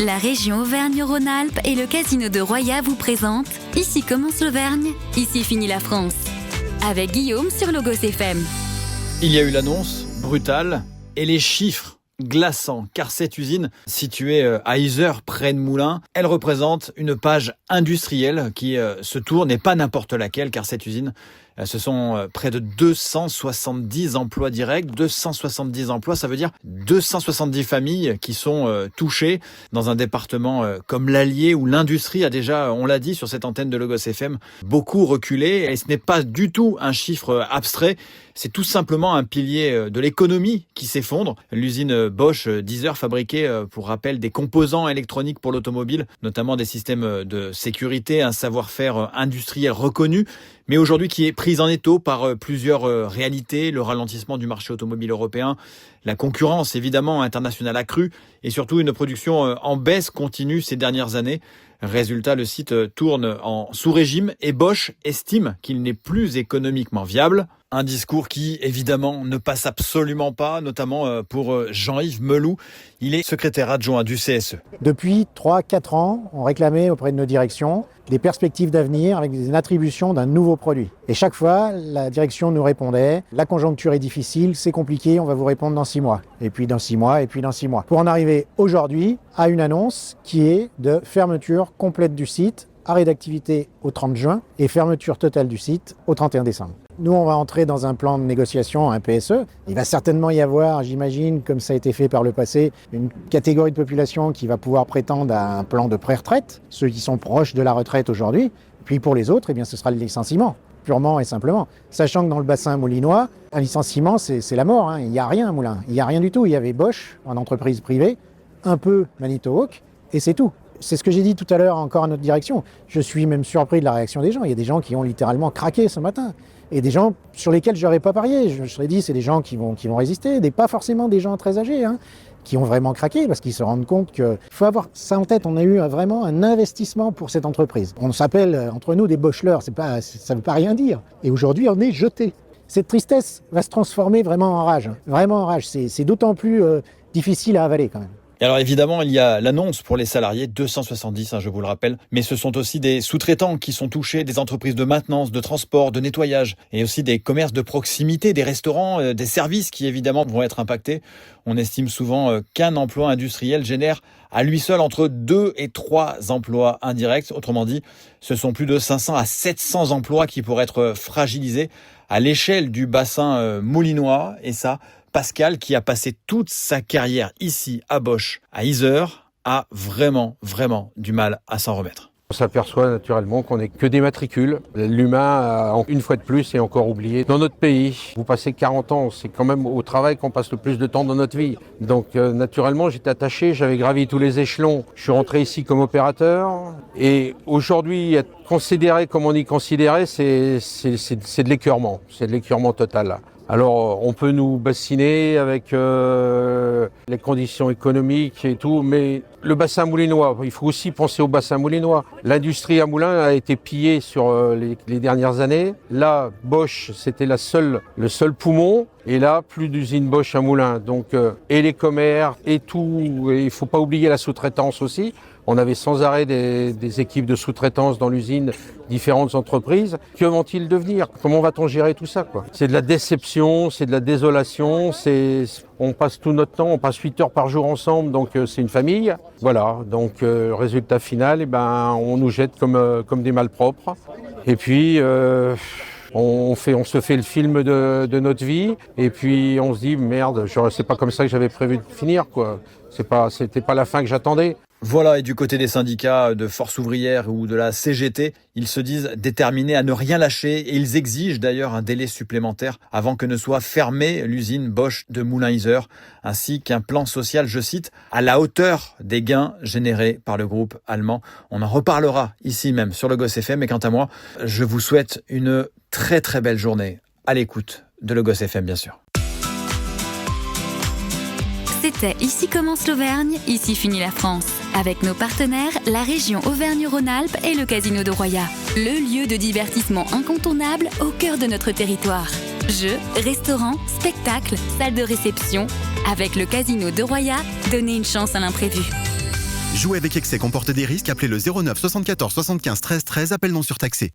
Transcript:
La région Auvergne-Rhône-Alpes et le casino de Roya vous présentent Ici commence l'Auvergne, ici finit la France. Avec Guillaume sur Logos FM. Il y a eu l'annonce brutale et les chiffres glaçants, car cette usine située à Yzeure, près de Moulins, elle représente une page industrielle qui se tourne, et pas n'importe laquelle, car cette usine, ce sont près de 270 emplois directs. 270 emplois, ça veut dire 270 familles qui sont touchées dans un département comme l'Allier, où l'industrie a déjà, on l'a dit sur cette antenne de Logos FM, beaucoup reculé. Et ce n'est pas du tout un chiffre abstrait, c'est tout simplement un pilier de l'économie qui s'effondre. L'usine Bosch d'Yzeure fabriquait, pour rappel, des composants électroniques pour l'automobile, notamment des systèmes de sécurité, un savoir-faire industriel reconnu, mais aujourd'hui qui est prise en étau par plusieurs réalités, le ralentissement du marché automobile européen, la concurrence évidemment internationale accrue et surtout une production en baisse continue ces dernières années. Résultat, le site tourne en sous-régime et Bosch estime qu'il n'est plus économiquement viable. Un discours qui, évidemment, ne passe absolument pas, notamment pour Jean-Yves Meloux. Il est secrétaire adjoint du CSE. Depuis 3-4 ans, on réclamait auprès de nos directions des perspectives d'avenir avec une attribution d'un nouveau produit. Et chaque fois, la direction nous répondait « La conjoncture est difficile, c'est compliqué, on va vous répondre dans 6 mois. » Et puis dans 6 mois, et puis dans 6 mois. Pour en arriver aujourd'hui à une annonce qui est de fermeture complète du site, arrêt d'activité au 30 juin et fermeture totale du site au 31 décembre. Nous, on va entrer dans un plan de négociation, un PSE. Il va certainement y avoir, j'imagine, comme ça a été fait par le passé, une catégorie de population qui va pouvoir prétendre à un plan de pré-retraite, ceux qui sont proches de la retraite aujourd'hui. Puis pour les autres, eh bien, ce sera le licenciement, purement et simplement. Sachant que dans le bassin moulinois, un licenciement, c'est la mort. Il n'y a rien à Moulins. Il n'y a rien du tout. Il y avait Bosch, en entreprise privée, un peu Manitowoc, et c'est tout. C'est ce que j'ai dit tout à l'heure encore à notre direction. Je suis même surpris de la réaction des gens. Il y a des gens qui ont littéralement craqué ce matin. Et des gens sur lesquels je n'aurais pas parié. Je me serais dit, c'est des gens qui vont résister. Pas forcément des gens très âgés, qui ont vraiment craqué parce qu'ils se rendent compte qu'il faut avoir ça en tête. On a eu vraiment un investissement pour cette entreprise. On s'appelle entre nous des Boschleurs. Ça ne veut pas rien dire. Et aujourd'hui, on est jetés. Cette tristesse va se transformer vraiment en rage. Vraiment en rage. C'est d'autant plus difficile à avaler quand même. Et alors évidemment, il y a l'annonce pour les salariés, 270, je vous le rappelle, mais ce sont aussi des sous-traitants qui sont touchés, des entreprises de maintenance, de transport, de nettoyage, et aussi des commerces de proximité, des restaurants, des services qui évidemment vont être impactés. On estime souvent qu'un emploi industriel génère à lui seul entre 2 et 3 emplois indirects. Autrement dit, ce sont plus de 500 à 700 emplois qui pourraient être fragilisés à l'échelle du bassin moulinois, et ça, Pascal, qui a passé toute sa carrière ici à Bosch, à Yzeure, a vraiment du mal à s'en remettre. On s'aperçoit naturellement qu'on n'est que des matricules. L'humain, une fois de plus, est encore oublié. Dans notre pays, vous passez 40 ans, c'est quand même au travail qu'on passe le plus de temps dans notre vie. Donc naturellement, j'étais attaché, j'avais gravi tous les échelons. Je suis rentré ici comme opérateur. Et aujourd'hui, être considéré comme on y considérait, c'est de l'écœurement. C'est de l'écœurement total. Alors, on peut nous bassiner avec les conditions économiques et tout, mais le bassin moulinois, il faut aussi penser au bassin moulinois. L'industrie à Moulins a été pillée sur les dernières années. Là, Bosch, c'était le seul poumon. Et là, plus d'usines Bosch à Moulins. Donc, et les commerces et tout. Et il ne faut pas oublier la sous-traitance aussi. On avait sans arrêt des équipes de sous-traitance dans l'usine, différentes entreprises. Que vont-ils devenir? Comment va-t-on gérer tout ça, quoi? C'est de la déception, c'est de la désolation, on passe tout notre temps, on passe 8 heures par jour ensemble, donc c'est une famille. Voilà, donc résultat final, on nous jette comme des malpropres. Et puis on se fait le film de notre vie, et puis on se dit merde, c'est pas comme ça que j'avais prévu de finir, quoi. C'était pas la fin que j'attendais. Voilà, et du côté des syndicats de Force ouvrière ou de la CGT, ils se disent déterminés à ne rien lâcher et ils exigent d'ailleurs un délai supplémentaire avant que ne soit fermée l'usine Bosch de Moulins-Yzeure, ainsi qu'un plan social, je cite, à la hauteur des gains générés par le groupe allemand. On en reparlera ici même sur Logos FM, et quant à moi, je vous souhaite une très belle journée à l'écoute de Logos FM, bien sûr. C'était Ici commence l'Auvergne, ici finit la France. Avec nos partenaires, la région Auvergne-Rhône-Alpes et le casino de Roya. Le lieu de divertissement incontournable au cœur de notre territoire. Jeux, restaurants, spectacles, salles de réception. Avec le casino de Roya, donnez une chance à l'imprévu. Jouer avec excès comporte des risques. Appelez le 09 74 75 13 13. Appel non surtaxé.